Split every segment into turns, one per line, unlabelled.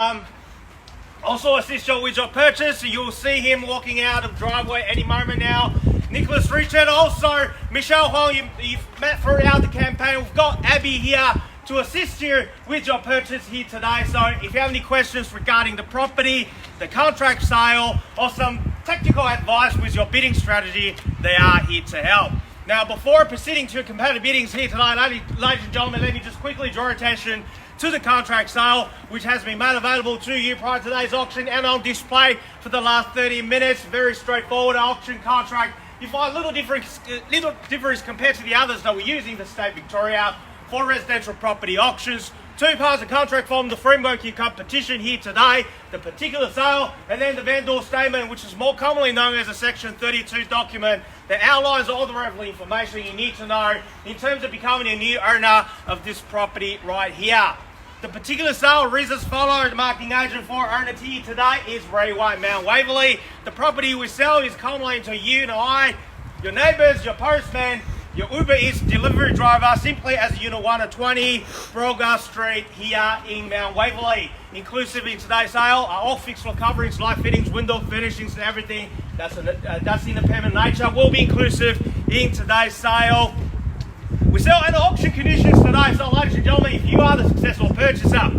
Also assist you with your purchase. You'll see him walking out of driveway any moment now. Nicholas Richard, also Michelle Huang, you've met throughout the campaign. We've got Abby here to assist you with your purchase here today. So if you have any questions regarding the property, the contract sale, or some technical advice with your bidding strategy, they are here to help. Now, before proceeding to competitive biddings here tonight, ladies and gentlemen, let me just quickly draw attention to the contract sale, which has been made available to you prior to today's auction and on display for the last 30 minutes. Very straightforward auction contract. You find little difference compared to the others that we're using for State Victoria for residential property auctions. Two parts of contract form the framework you competition here today, the particular sale, and then the vendor statement, which is more commonly known as a Section 32 document that outlines all the relevant information you need to know in terms of becoming a new owner of this property right here. The particular sale reads as follows. The marketing agent for owner here today is Ray White, Mount Waverley. The property we sell is commonly to you and I, your neighbours, your postman, your Uber Eats delivery driver, simply as Unit 1 of 20 Brolga Street here in Mount Waverley. Inclusive in today's sale are all fixed floor coverings, light fittings, window finishings and everything that's independent nature will be inclusive in today's sale. We sell under auction conditions today, so ladies and gentlemen, if you are the successful purchaser,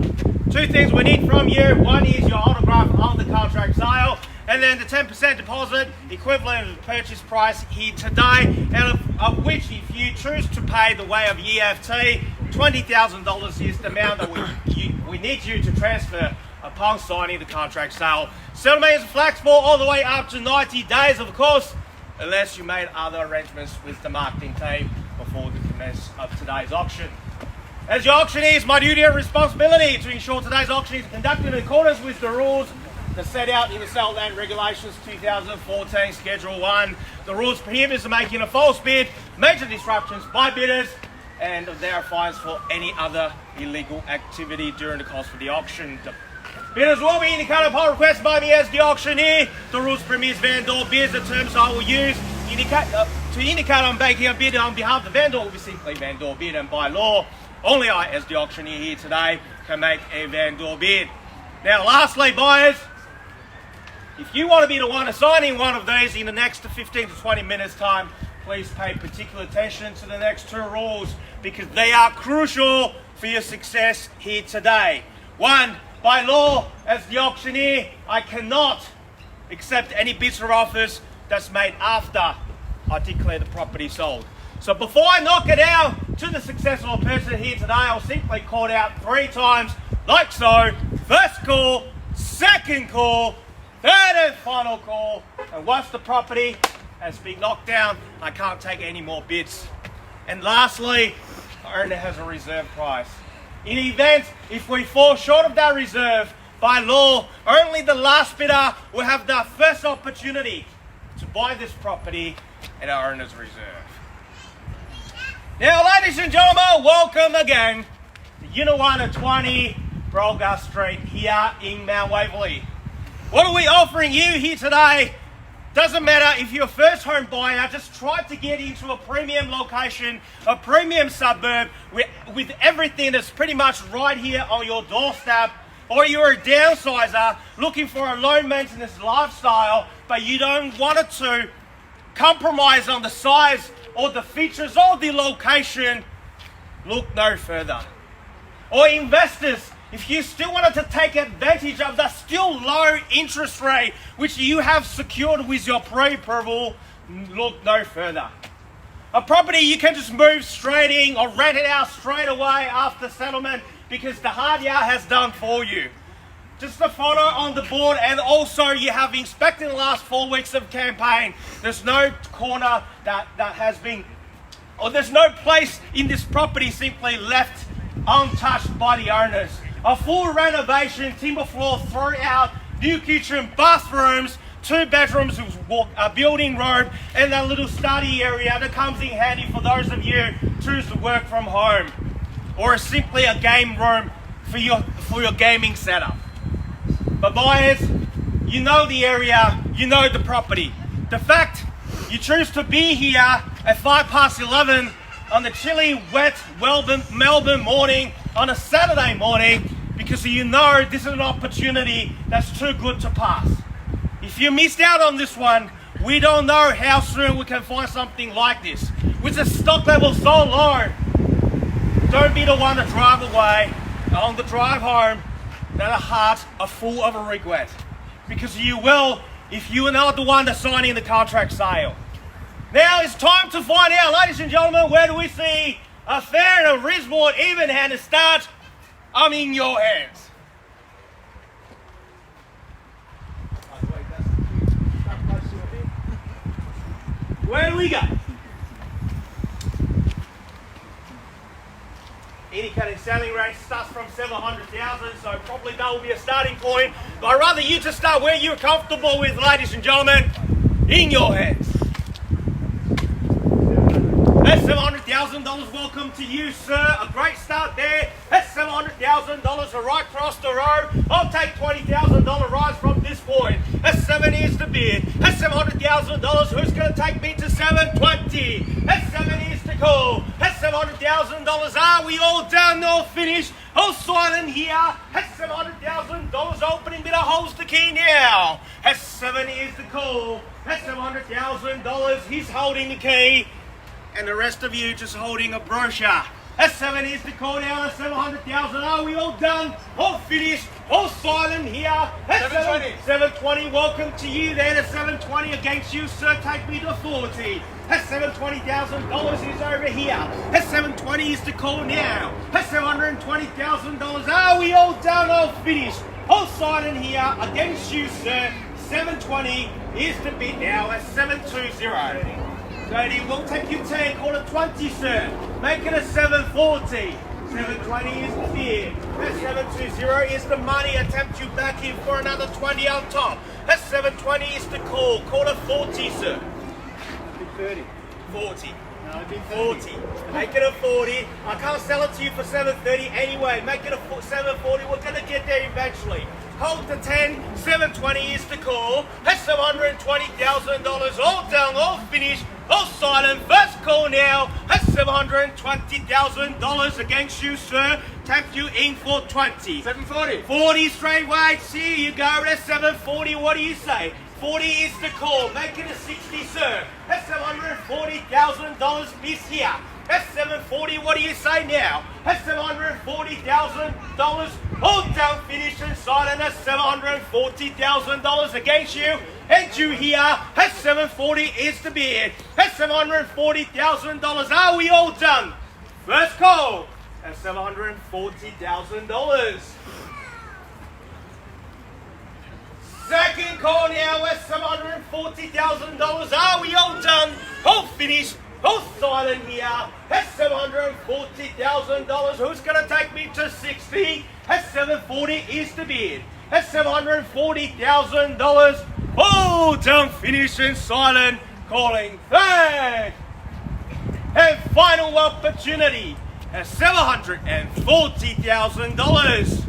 two things we need from you. One is your autograph on the contract sale, and then the 10% deposit equivalent of the purchase price here today, and of which, if you choose to pay the way of EFT, $20,000 is the amount that we need you to transfer upon signing the contract sale. Settlement is flexible all the way up to 90 days, of course, unless you made other arrangements with the marketing team before the commence of today's auction. As your auctioneer, it's my duty and responsibility to ensure today's auction is conducted in accordance with the rules that set out in the Sale Land Regulations 2014 Schedule 1. The rules prohibit making a false bid, major disruptions by bidders, and there are fines for any other illegal activity during the course of the auction. The bidders will be indicated upon request by me as the auctioneer. The rules permit vendor bids, the terms I will use to indicate I'm making a bid on behalf of the vendor will be simply vendor bid, and by law, only I as the auctioneer here today can make a vendor bid. Now lastly, buyers, if you want to be the one assigning one of these in the next 15 to 20 minutes time, please pay particular attention to the next two rules because they are crucial for your success here today. One, by law, as the auctioneer, I cannot accept any bids or offers that's made after I declare the property sold. So before I knock it out to the successful person here today, I'll simply call it out 3 times, like so. First call, second call, third and final call. And once the property has been knocked down, I can't take any more bids. And lastly, the owner has a reserve price. In the event, if we fall short of that reserve, by law, only the last bidder will have the first opportunity to buy this property at our owner's reserve. Now, ladies and gentlemen, welcome again to Unit 1 of 20 Brolga Street here in Mount Waverley. What are we offering you here today? Doesn't matter if you're a first home buyer, just try to get into a premium location, a premium suburb with everything that's pretty much right here on your doorstep, or you're a downsizer looking for a low maintenance lifestyle, but you don't want it to compromise on the size or the features or the location, look no further. Or investors, if you still wanted to take advantage of the still low interest rate which you have secured with your pre-approval, look no further. A property you can just move straight in or rent it out straight away after settlement because the hard yard has done for you. Just a photo on the board, and also you have inspected the last 4 weeks of campaign. There's no corner that has been, or there's no place in this property simply left untouched by the owners. A full renovation, timber floor throughout, new kitchen, bathrooms, 2 bedrooms with a building robe, and a little study area that comes in handy for those of you who choose to work from home, or simply a game room for your gaming setup. But buyers, you know the area, you know the property. The fact you choose to be here at 11:05 on the chilly, wet Melbourne morning on a Saturday morning because you know this is an opportunity that's too good to pass. If you missed out on this one, we don't know how soon we can find something like this. With the stock level so low, don't be the one to drive away on the drive home that a heart are full of a regret. Because you will if you are not the one that's signing the contract sale. Now it's time to find out, ladies and gentlemen, where do we see a fair and a reasonable even-handed start? I'm in your hands. Where do we go? Indicating selling rate starts from 700,000, so probably that will be a starting point. But I'd rather you to start where you're comfortable with, ladies and gentlemen. In your hands. That's $700,000. Welcome to you, sir. A great start there. That's $700,000 right across the road. I'll take $20,000 rise from this point. That's 7 years to bid. That's $700,000. Who's going to take me to 720? That's 7 years to call. That's $700,000. Are we all done? All finished? All silent here. That's $700,000. Opening bit of holes to key now. That's 7 years to call. That's $700,000. He's holding the key. And the rest of you just holding a brochure. That's 7 years to call now. That's 700,000. Are we all done? All finished? All silent here? That's 720. 720. Welcome to you then. At 720 against you, sir. Take me to 40. That's $720,000 is over here. That's 720 is to call now. That's $720,000. Are we all done? All finished? All silent here against you, sir. 720 is to bid now at 720. 30, we'll take you 10, call it 20, sir. Make it a 740. 720 is the bid. That 720 is the money. Attempt you back in for another 20 on top. That 720 is the call. Call it 40, sir. 30. 40. No, 40. Make it a 40. I can't sell it to you for 730 anyway. Make it a 740. We're going to get there eventually. Hold the 10. 720 is the call. That's $720,000. All done, all finished. All silent. First call now. That's $720,000 against you, sir. Tap you in for 20.
740.
40 straight weights. Here you go. That's 740. What do you say? 40 is the call. Make it a 60, sir. That's $740,000 this here. That's 740. What do you say now? That's $740,000. All done, finished and silent. That's $740,000 against you. And you here. That's 740 is the bid. That's $740,000. Are we all done? First call. That's $740,000. Second call now. That's $740,000. Are we all done? All finished. All silent here. That's $740,000. Who's going to take me to 60? That's 740 is the bid. That's $740,000. All done, finished and silent. Calling third. And final opportunity at $740,000.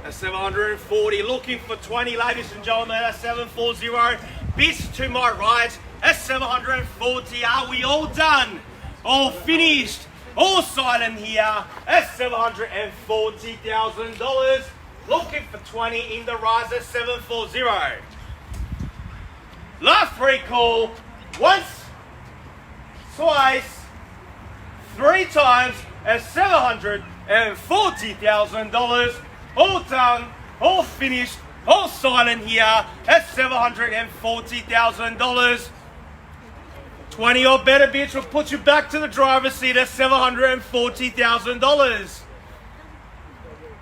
At 740, looking for 20, ladies and gentlemen. At 740. Bids to my right. At 740. Are we all done? All finished? All silent here. At $740,000. Looking for 20 in the rise at 740. Last free call. Once, twice, 3 times at $740,000. All done, all finished, all silent here at $740,000. 20 or better bids will put you back to the driver's seat at $740,000.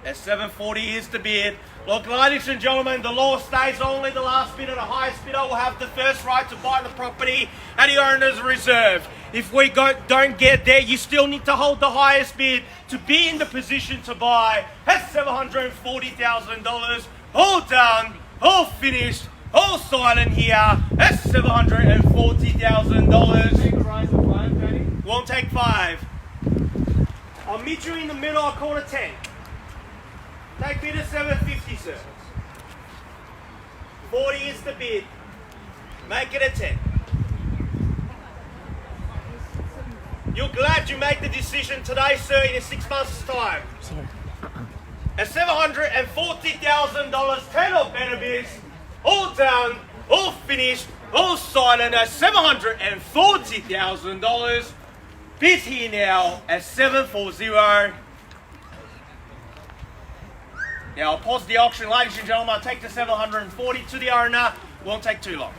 At 740 is the bid. Look, ladies and gentlemen, the law states only the last bidder, the highest bidder, will have the first right to buy the property at the owner's reserve. If we don't get there, you still need to hold the highest bid to be in the position to buy. That's $740,000. All done, all finished, all silent here. That's $740,000.
Take a rise of 5, Danny.
Won't take 5. I'll meet you in the middle. I'll call it 10. Take bid at 750, sir. 40 is the bid. Make it a 10. You're glad you made the decision today, sir, in 6 months' time.
Sorry.
At $740,000, 10 or better bids, all done, all finished, all signed, and at $740,000. Bid here now at 740. Now I'll pause the auction, ladies and gentlemen. I'll take the 740 to the owner. Won't take too long.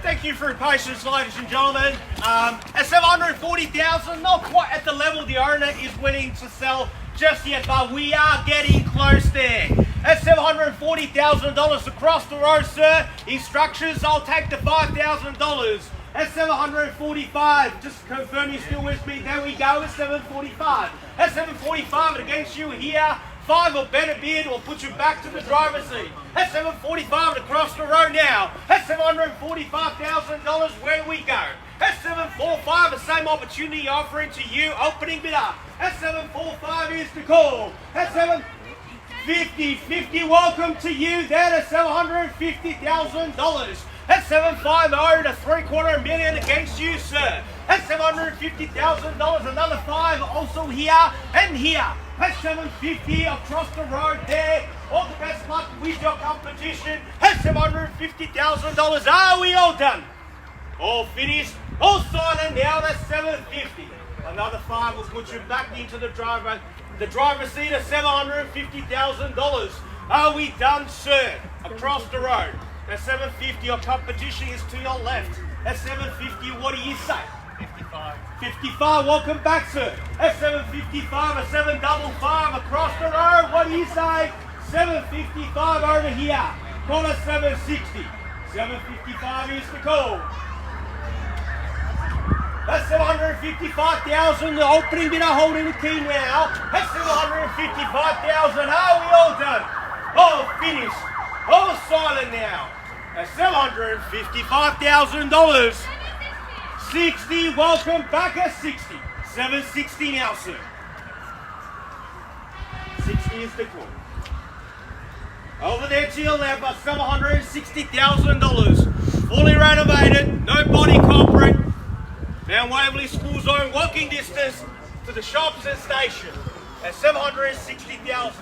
thank you for your patience, ladies and gentlemen. At 740,000, not quite at the level the owner is willing to sell just yet, but we are getting close there. At $740,000 across the road, sir. Instructions, I'll take the $5,000. At 745, just confirm you're still with me. There we go, at 745. At 745, against you here, 5 or better bid will put you back to the driver's seat. At 745 across the road now. At $745,000, where do we go? At 745, the same opportunity offering to you, opening bid up. At 745 is the call. At 750, welcome to you then at $750,000. At 750 to $750,000 against you, sir. At $750,000, another 5 also here and here. At 750 across the road there. All the best luck with your competition. At $750,000, are we all done? All finished, all silent now. That's 750. Another 5 will put you back into the driver's seat at $750,000. Are we done, sir? Across the road. At 750, your competition is to your left. At 750, what do you say? 55. 55, welcome back, sir. At 755, a 755 across the road. What do you say? 755 over here. Call it 760. 755 is the call. That's 755,000. The opening bidder holding the key now. That's 755,000. Are we all done? All finished. All silent now. That's $755,000. 60. Welcome back at 60. 760 now, sir. 60 is the call. Over there to your left, at $760,000. Fully renovated. No body corporate. Now Waverley School Zone, walking distance to the shops and station at $760,000.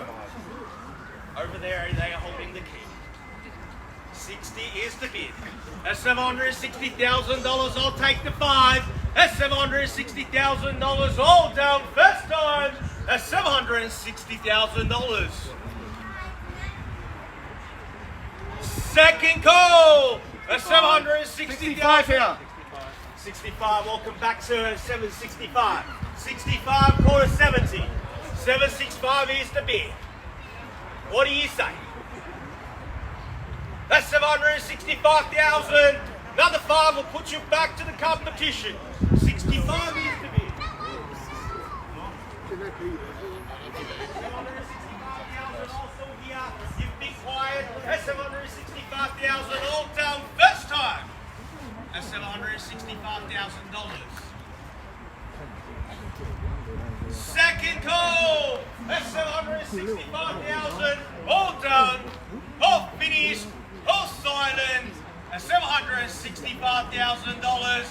Over there, they are holding the key. 60 is the bid. At $760,000, I'll take the 5. At $760,000, all down first time. At $760,000. Second call. At $760,000. 65, welcome back, sir. 765. 65, quarter 70. 765 is the bid. What do you say? That's $765,000. Another 5 will put you back to the competition. 65 is the bid. $765,000 also here. You've been quiet. That's $765,000 all down first time. That's $765,000. Second call. That's $765,000. All done. All finished. All silent. That's $765,000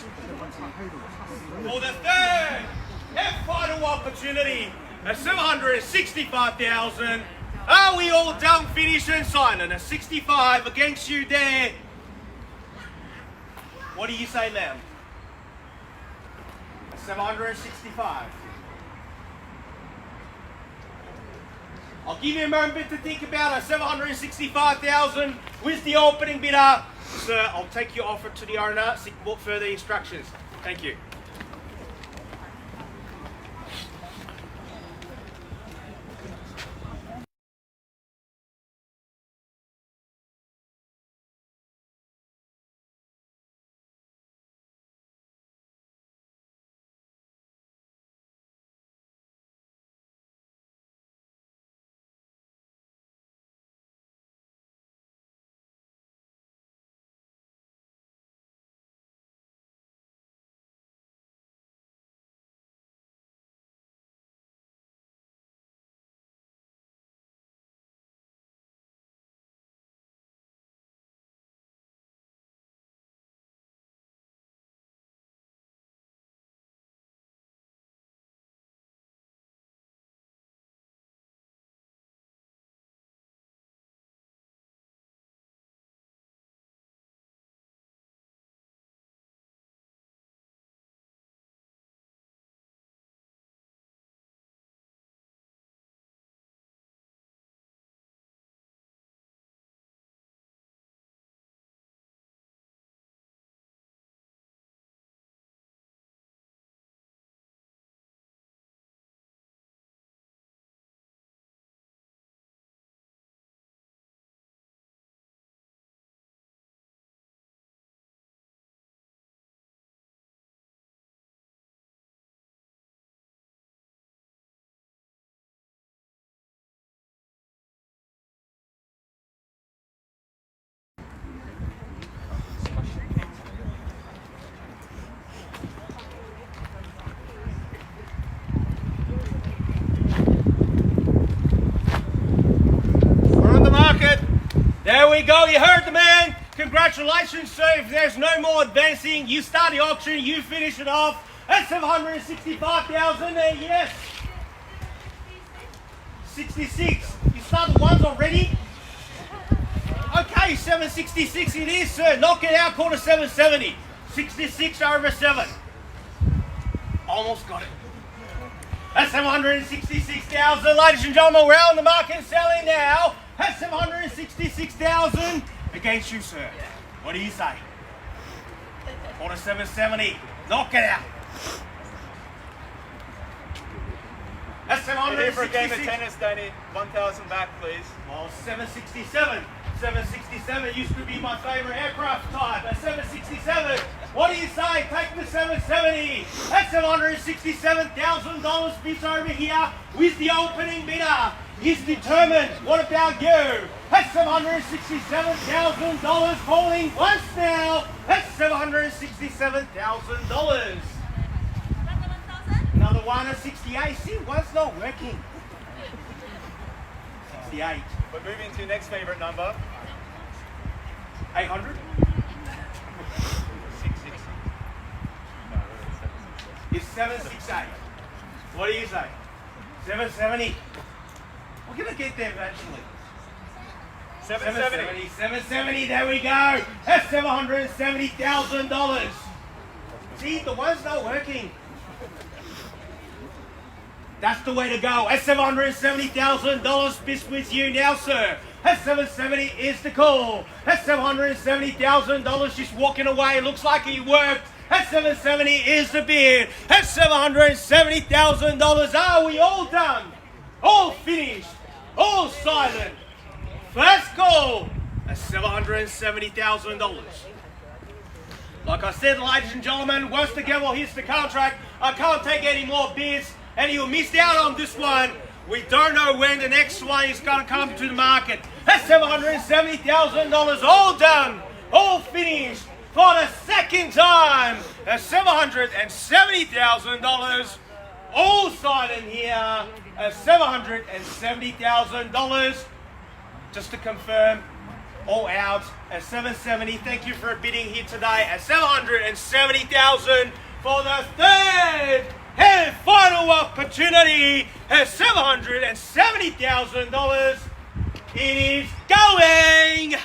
for the third and final opportunity. At $765,000. Are we all done, finished, and silent? At 65 against you there. What do you say, ma'am? 765. I'll give you a moment to think about it. 765,000 with the opening bidder. Sir, I'll take your offer to the owner. Seek further instructions. Thank you. There we go. You heard the man. Congratulations, sir. If there's no more advancing, you start the auction, you finish it off. That's 765,000 there, yes. 66. You start the ones already? Okay, 766 it is, sir. Knock it out, quarter 770. 66 over 7. Almost got it. That's 766,000. Ladies and gentlemen, we're out on the market selling now. That's 766,000 against you, sir. What do you say? Quarter 770. Knock it out. That's 766.
For a game of tennis, Danny. 1,000 back, please.
Well, 767. 767 used to be my favourite aircraft type. At 767, what do you say? Take the 770. That's $767,000 bids over here with the opening bidder. He's determined. What about you? That's $767,000 falling once now. That's $767,000. Another one at 68. See, one's not working. 68.
We're moving to your next favourite number.
800.
660.
It's 768. What do you say? 770. We're going to get there eventually.
770.
770, there we go. That's $770,000. See, the one's not working. That's the way to go. That's $770,000 bis with you now, sir. That's 770 is the call. That's $770,000 just walking away. Looks like he worked. That's 770 is the bid. That's $770,000. Are we all done? All finished? All silent? First call. That's $770,000. Like I said, ladies and gentlemen, once the gavel hits the contract, I can't take any more bids, and you missed out on this one. We don't know when the next one is going to come to the market. That's $770,000. All done. All finished. For the second time. That's $770,000. All silent here at $770,000. Just to confirm, all out at 770. Thank you for bidding here today at 770,000 for the third and final opportunity at $770,000. It is going.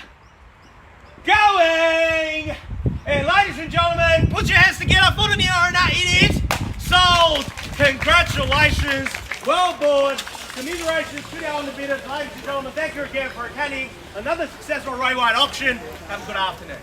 And ladies and gentlemen, put your hands together for the Neona. It is sold. Congratulations. Well bought. Commiserations to our bidders. Ladies and gentlemen, thank you again for attending another successful railway auction. Have a good afternoon.